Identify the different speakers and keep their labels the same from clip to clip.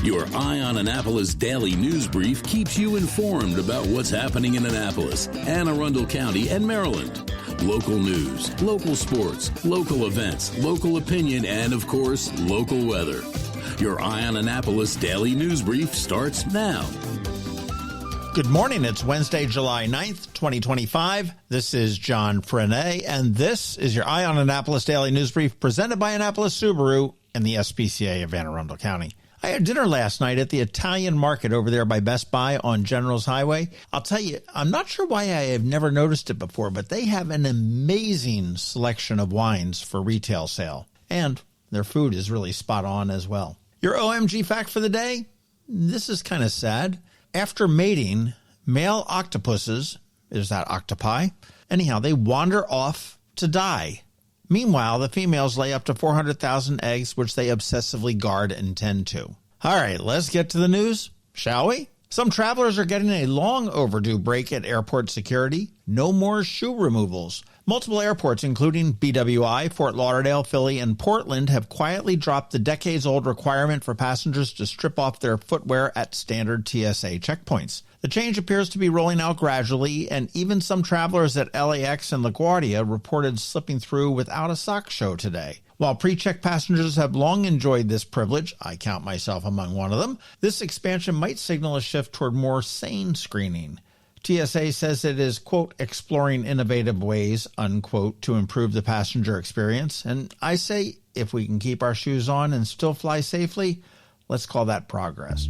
Speaker 1: Your Eye on Annapolis daily news brief keeps you informed about what's happening in Annapolis, Anne Arundel County, and Maryland. Local news, local sports, local events, local opinion, and, of course, local weather. Your Eye on Annapolis daily news brief starts now.
Speaker 2: Good morning. It's Wednesday, July 9th, 2025. This is John Frenaye, and this is your Eye on Annapolis daily news brief presented by Annapolis Subaru and the SPCA of Anne Arundel County. I had dinner last night at the Italian market over there by Best Buy on Generals Highway. I'll tell you, I'm not sure why I have never noticed it before, but they have an amazing selection of wines for retail sale. And their food is really spot on as well. Your OMG fact for the day? This is kind of sad. After mating, male octopuses, is that octopi? Anyhow, they wander off to die. Meanwhile, the females lay up to 400,000 eggs, which they obsessively guard and tend to. All right, let's get to the news, shall we? Some travelers are getting a long overdue break at airport security. No more shoe removals. Multiple airports, including BWI, Fort Lauderdale, Philly, and Portland, have quietly dropped the decades-old requirement for passengers to strip off their footwear at standard TSA checkpoints. The change appears to be rolling out gradually, and even some travelers at LAX and LaGuardia reported slipping through without a sock show today. While pre-check passengers have long enjoyed this privilege, I count myself among one of them, this expansion might signal a shift toward more sane screening. TSA says it is, quote, exploring innovative ways, unquote, to improve the passenger experience. And I say, if we can keep our shoes on and still fly safely, let's call that progress.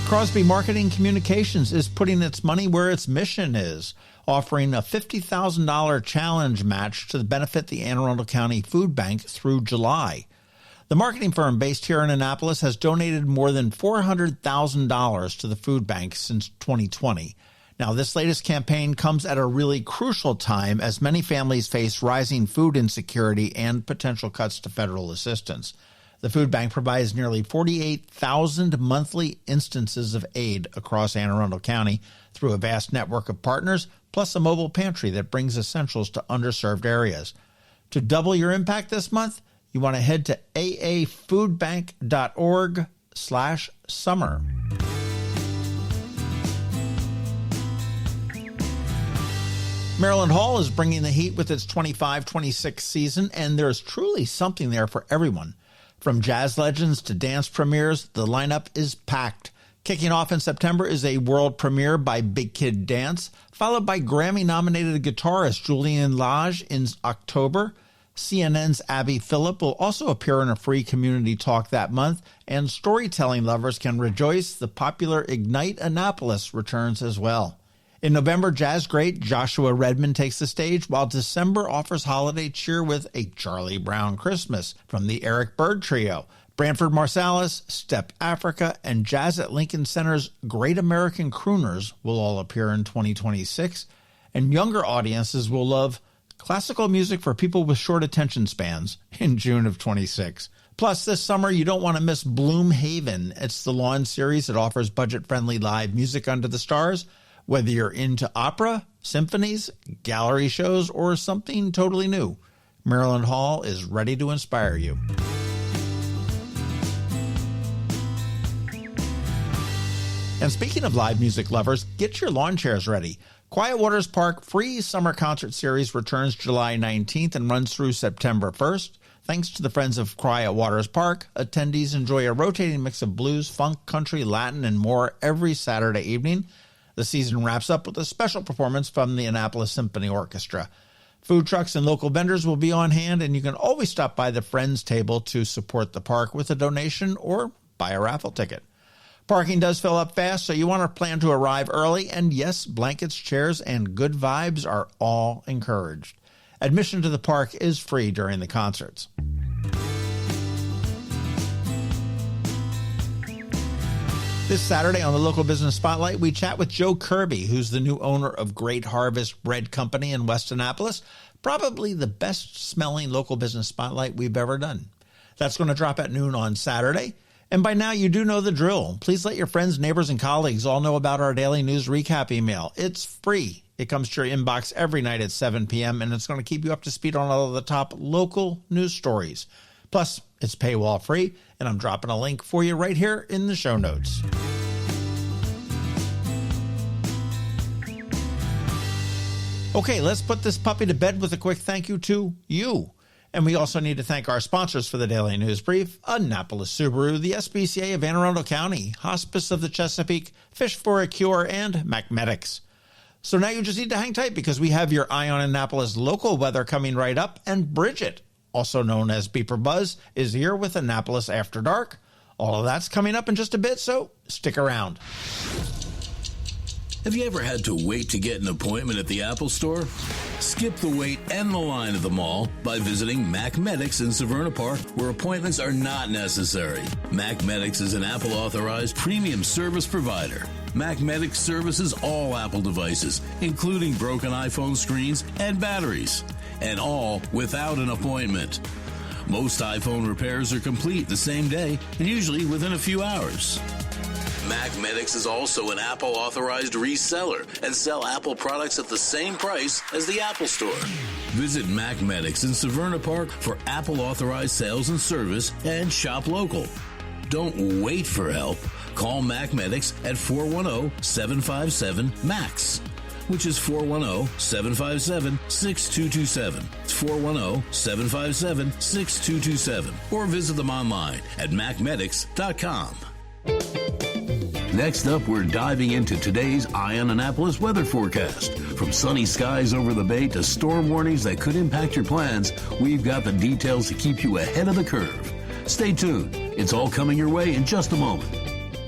Speaker 2: Crosby Marketing Communications is putting its money where its mission is, offering a $50,000 challenge match to benefit the Anne Arundel County Food Bank through July. The marketing firm based here in Annapolis has donated more than $400,000 to the food bank since 2020. Now, this latest campaign comes at a really crucial time as many families face rising food insecurity and potential cuts to federal assistance. The food bank provides nearly 48,000 monthly instances of aid across Anne Arundel County through a vast network of partners, plus a mobile pantry that brings essentials to underserved areas. To double your impact this month, you want to head to aafoodbank.org/summer. Maryland Hall is bringing the heat with its 25-26 season, and there's truly something there for everyone. From jazz legends to dance premieres, the lineup is packed. Kicking off in September is a world premiere by Big Kid Dance, followed by Grammy-nominated guitarist Julian Lage in October. CNN's Abby Phillip will also appear in a free community talk that month, and storytelling lovers can rejoice the popular Ignite Annapolis returns as well. In November, jazz great Joshua Redmond takes the stage, while December offers holiday cheer with a Charlie Brown Christmas from the Eric Bird Trio. Branford Marsalis, Step Africa, and Jazz at Lincoln Center's Great American Crooners will all appear in 2026, and younger audiences will love classical music for people with short attention spans in June of 26. Plus, this summer, you don't want to miss Bloomhaven. It's the Lawn series that offers budget-friendly live music under the stars. Whether you're into opera, symphonies, gallery shows, or something totally new, Maryland Hall is ready to inspire you. And speaking of live music lovers, get your lawn chairs ready. Quiet Waters Park Free Summer Concert Series returns July 19th and runs through September 1st. Thanks to the Friends of Quiet Waters Park, attendees enjoy a rotating mix of blues, funk, country, Latin, and more every Saturday evening. The season wraps up with a special performance from the Annapolis Symphony Orchestra. Food trucks and local vendors will be on hand, and you can always stop by the Friends table to support the park with a donation or buy a raffle ticket. Parking does fill up fast, so you want to plan to arrive early, and yes, blankets, chairs, and good vibes are all encouraged. Admission to the park is free during the concerts. This Saturday on the Local Business Spotlight, we chat with Joe Kirby, who's the new owner of Great Harvest Bread Company in West Annapolis, probably the best-smelling local business spotlight we've ever done. That's going to drop at noon on Saturday. And by now, you do know the drill. Please let your friends, neighbors, and colleagues all know about our daily news recap email. It's free. It comes to your inbox every night at 7 p.m., and it's going to keep you up to speed on all of the top local news stories. Plus, it's paywall free, and I'm dropping a link for you right here in the show notes. Okay, let's put this puppy to bed with a quick thank you to you. And we also need to thank our sponsors for the Daily News Brief: Annapolis Subaru, the SPCA of Anne Arundel County, Hospice of the Chesapeake, Fish for a Cure, and MacMedics. So now you just need to hang tight because we have your Eye on Annapolis local weather coming right up, and Bridget, also known as BeeprBuzz, is here with Annapolis After Dark. All of that's coming up in just a bit, so stick around.
Speaker 1: Have you ever had to wait to get an appointment at the Apple Store? Skip the wait and the line at the mall by visiting MacMedics in Severna Park, where appointments are not necessary. MacMedics is an Apple-authorized premium service provider. MacMedics services all Apple devices, including broken iPhone screens and batteries, and all without an appointment. Most iPhone repairs are complete the same day and usually within a few hours. MacMedics is also an Apple-authorized reseller and sell Apple products at the same price as the Apple Store. Visit MacMedics in Severna Park for Apple-authorized sales and service and shop local. Don't wait for help. Call MacMedics at 410-757-MAX, which is 410-757-6227. It's 410-757-6227. Or visit them online at macmedics.com. Next up, we're diving into today's Eye on Annapolis weather forecast. From sunny skies over the bay to storm warnings that could impact your plans, we've got the details to keep you ahead of the curve. Stay tuned. It's all coming your way in just a moment.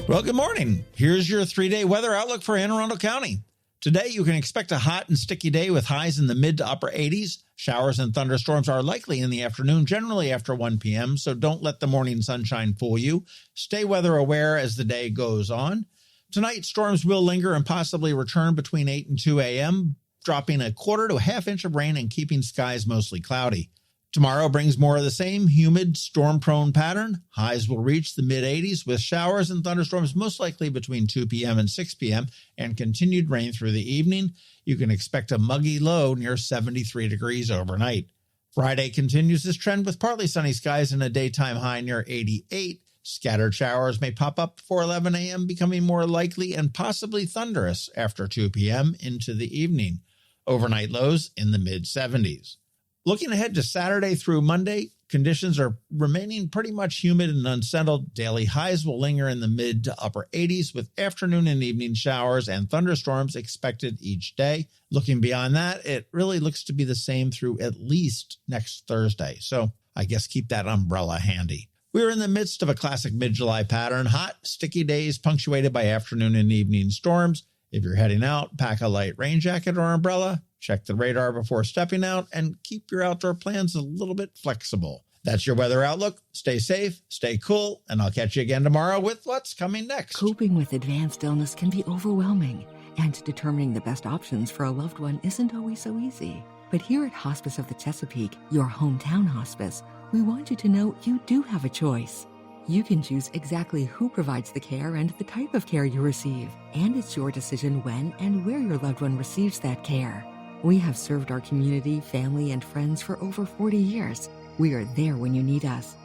Speaker 2: Well, good morning. Here's your 3-day weather outlook for Anne Arundel County. Today, you can expect a hot and sticky day with highs in the mid to upper 80s. Showers and thunderstorms are likely in the afternoon, generally after 1 p.m., so don't let the morning sunshine fool you. Stay weather aware as the day goes on. Tonight, storms will linger and possibly return between 8 and 2 a.m., dropping a quarter to a half inch of rain and keeping skies mostly cloudy. Tomorrow brings more of the same humid, storm-prone pattern. Highs will reach the mid-80s with showers and thunderstorms most likely between 2 p.m. and 6 p.m. and continued rain through the evening. You can expect a muggy low near 73 degrees overnight. Friday continues this trend with partly sunny skies and a daytime high near 88. Scattered showers may pop up before 11 a.m., becoming more likely and possibly thunderous after 2 p.m. into the evening. Overnight lows in the mid-70s. Looking ahead to Saturday through Monday, conditions are remaining pretty much humid and unsettled. Daily highs will linger in the mid to upper 80s with afternoon and evening showers and thunderstorms expected each day. Looking beyond that, it really looks to be the same through at least next Thursday. So I guess keep that umbrella handy. We're in the midst of a classic mid-July pattern. Hot, sticky days punctuated by afternoon and evening storms. If you're heading out, pack a light rain jacket or umbrella. Check the radar before stepping out and keep your outdoor plans a little bit flexible. That's your weather outlook. Stay safe, stay cool, and I'll catch you again tomorrow with what's coming next.
Speaker 3: Coping with advanced illness can be overwhelming, and determining the best options for a loved one isn't always so easy. But here at Hospice of the Chesapeake, your hometown hospice, we want you to know you do have a choice. You can choose exactly who provides the care and the type of care you receive, and it's your decision when and where your loved one receives that care. We have served our community, family, and friends for over 40 years. We are there when you need us.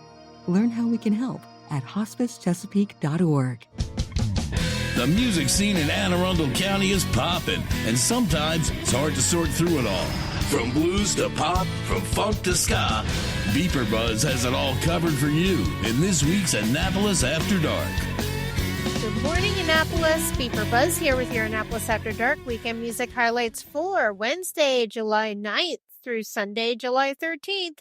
Speaker 3: Learn how we can help at hospicechesapeake.org.
Speaker 1: The music scene in Anne Arundel County is popping, and sometimes it's hard to sort through it all. From blues to pop, from funk to ska, BeeprBuzz has it all covered for you in this week's Annapolis After Dark.
Speaker 4: Good morning, Annapolis. BeeprBuzz here with your Annapolis After Dark weekend music highlights for Wednesday, July 9th through Sunday, July 13th.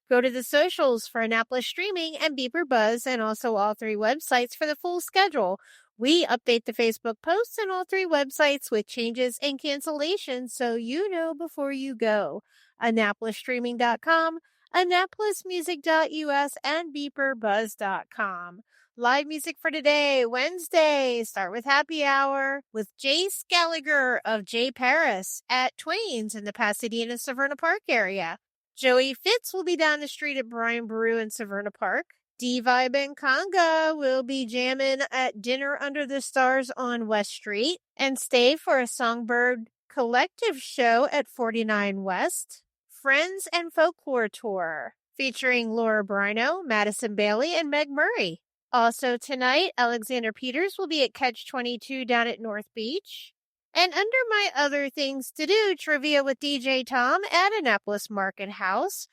Speaker 4: Go to the socials for Annapolis Streaming and BeeprBuzz, and also all 3 websites for the full schedule. We update the Facebook posts on all 3 websites with changes and cancellations so you know before you go. AnnapolisStreaming.com, AnnapolisMusic.us, and BeeprBuzz.com. Live music for today, Wednesday. Start with Happy Hour with Jace Gallagher of J. Paris at Twain's in the Pasadena, Severna Park area. Joey Fitz will be down the street at Brian Brew in Severna Park. D-Vibe and Conga will be jamming at Dinner Under the Stars on West Street. And stay for a Songbird Collective show at 49 West, Friends and Folklore Tour, featuring Laura Brino, Madison Bailey, and Meg Murray. Also tonight, Alexander Peters will be at Catch 22 down at North Beach. And under my other things to do, trivia with DJ Tom at Annapolis Market House,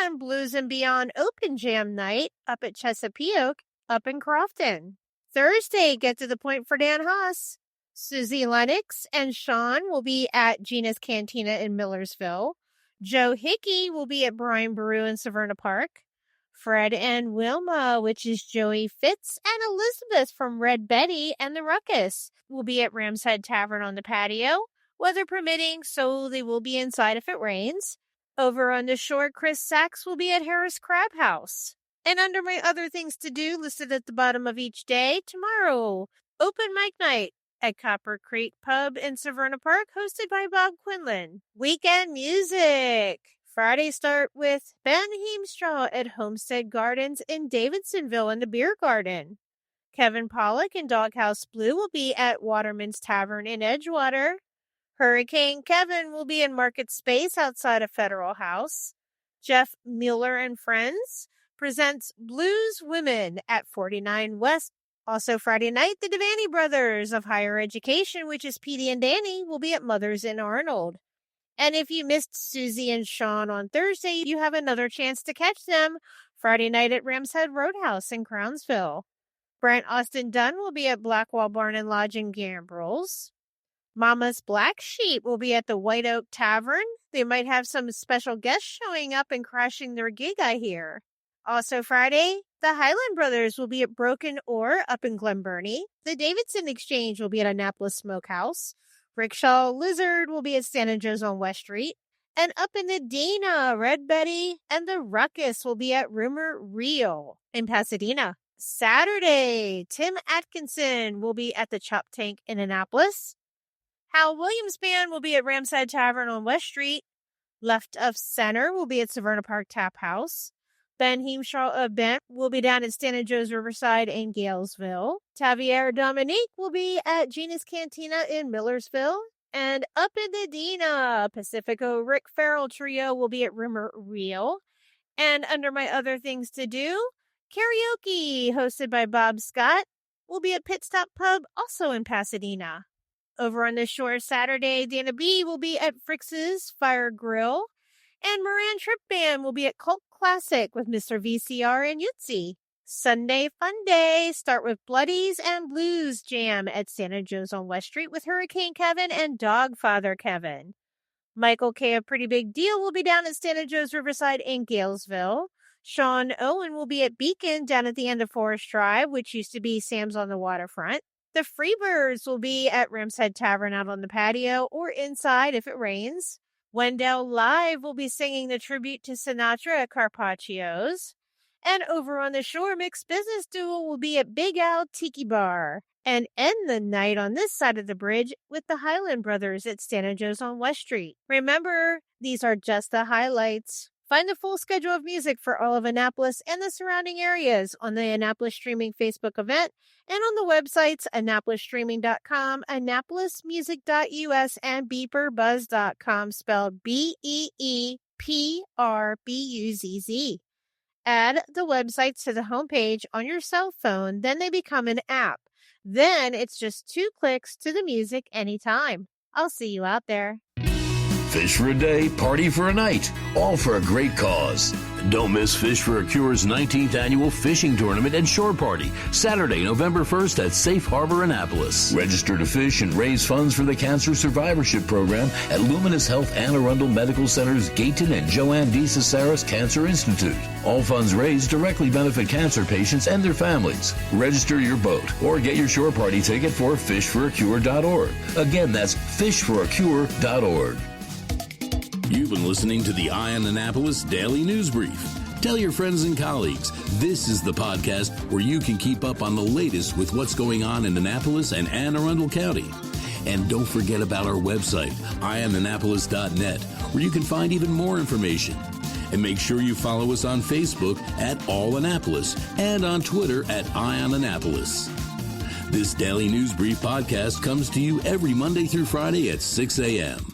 Speaker 4: and Blues and Beyond Open Jam Night up at Chesapeake up in Crofton. Thursday, get to the point for Dan Haas. Susie Lennox and Sean will be at Gina's Cantina in Millersville. Joe Hickey will be at Brian Baru in Severna Park. Fred and Wilma, which is Joey Fitz and Elizabeth from Red Betty and the Ruckus, will be at Ram's Head Tavern on the patio, weather permitting, so they will be inside if it rains. Over on the shore, Chris Sachs will be at Harris Crab House. And under my other things to do, listed at the bottom of each day, tomorrow, open mic night at Copper Creek Pub in Severna Park, hosted by Bob Quinlan. Weekend music. Friday start with Ben Heemstraw at Homestead Gardens in Davidsonville in the Beer Garden. Kevin Pollack and Doghouse Blue will be at Waterman's Tavern in Edgewater. Hurricane Kevin will be in Market Space outside of Federal House. Jeff Mueller and Friends presents Blues Women at 49 West. Also Friday night, the Devaney Brothers of Higher Education, which is Petey and Danny, will be at Mother's in Arnold. And if you missed Susie and Sean on Thursday, you have another chance to catch them Friday night at Ram's Head Roadhouse in Crownsville. Brent Austin Dunn will be at Blackwall Barn and Lodge in Gambrills. Mama's Black Sheep will be at the White Oak Tavern. They might have some special guests showing up and crashing their gig, I hear. Also Friday, the Highland Brothers will be at Broken Oar up in Glen Burnie. The Davidson Exchange will be at Annapolis Smokehouse. Rickshaw Lizard will be at San Jose on West Street. And up in Edina, Red Betty and the Ruckus will be at Rumor Real in Pasadena. Saturday, Tim Atkinson will be at the Chop Tank in Annapolis. Hal Williams Band will be at Ram's Head Tavern on West Street. Left of Center will be at Severna Park Tap House. Ben Heemstraw of Bent will be down at Stan and Joe's Riverside in Galesville. Tavier Dominique will be at Gina's Cantina in Millersville. And up in Edina, Pacifico Rick Farrell Trio will be at Rumor Real. And under my other things to do, karaoke hosted by Bob Scott will be at Pit Stop Pub, also in Pasadena. Over on the shore Saturday, Dana B will be at Fritz's Fire Grill. And Moran Trip Band will be at Cult Classic with Mr. VCR and Yutzi. Sunday Fun Day, start with Bloodies and Blues Jam at Santa Joe's on West Street with Hurricane Kevin and Dogfather Kevin. Michael K. of Pretty Big Deal will be down at Santa Joe's Riverside in Galesville. Sean Owen will be at Beacon down at the end of Forest Drive, which used to be Sam's on the Waterfront. The Freebirds will be at Ram's Head Tavern out on the patio or inside if it rains. Wendell Live will be singing the tribute to Sinatra at Carpaccio's. And over on the shore, Mixed Business Duo will be at Big Al Tiki Bar. And end the night on this side of the bridge with the Highland Brothers at Stan & Joe's on West Street. Remember, these are just the highlights. Find the full schedule of music for all of Annapolis and the surrounding areas on the Annapolis Streaming Facebook event and on the websites AnnapolisStreaming.com, AnnapolisMusic.us, and BeeprBuzz.com, spelled BeeprBuzz. Add the websites to the homepage on your cell phone, then they become an app. Then it's just 2 clicks to the music anytime. I'll see you out there.
Speaker 1: Fish for a day, party for a night, all for a great cause. Don't miss Fish for a Cure's 19th annual fishing tournament and shore party, Saturday, November 1st at Safe Harbor, Annapolis. Register to fish and raise funds for the Cancer Survivorship Program at Luminous Health Anne Arundel Medical Center's Gayton and Joanne D. Cesaris Cancer Institute. All funds raised directly benefit cancer patients and their families. Register your boat or get your shore party ticket for fishforacure.org. Again, that's fishforacure.org. You've been listening to the Eye on Annapolis Daily News Brief. Tell your friends and colleagues, this is the podcast where you can keep up on the latest with what's going on in Annapolis and Anne Arundel County. And don't forget about our website, eyeonannapolis.net, where you can find even more information. And make sure you follow us on Facebook at All Annapolis and on Twitter at Eye on Annapolis. This Daily News Brief podcast comes to you every Monday through Friday at 6 a.m.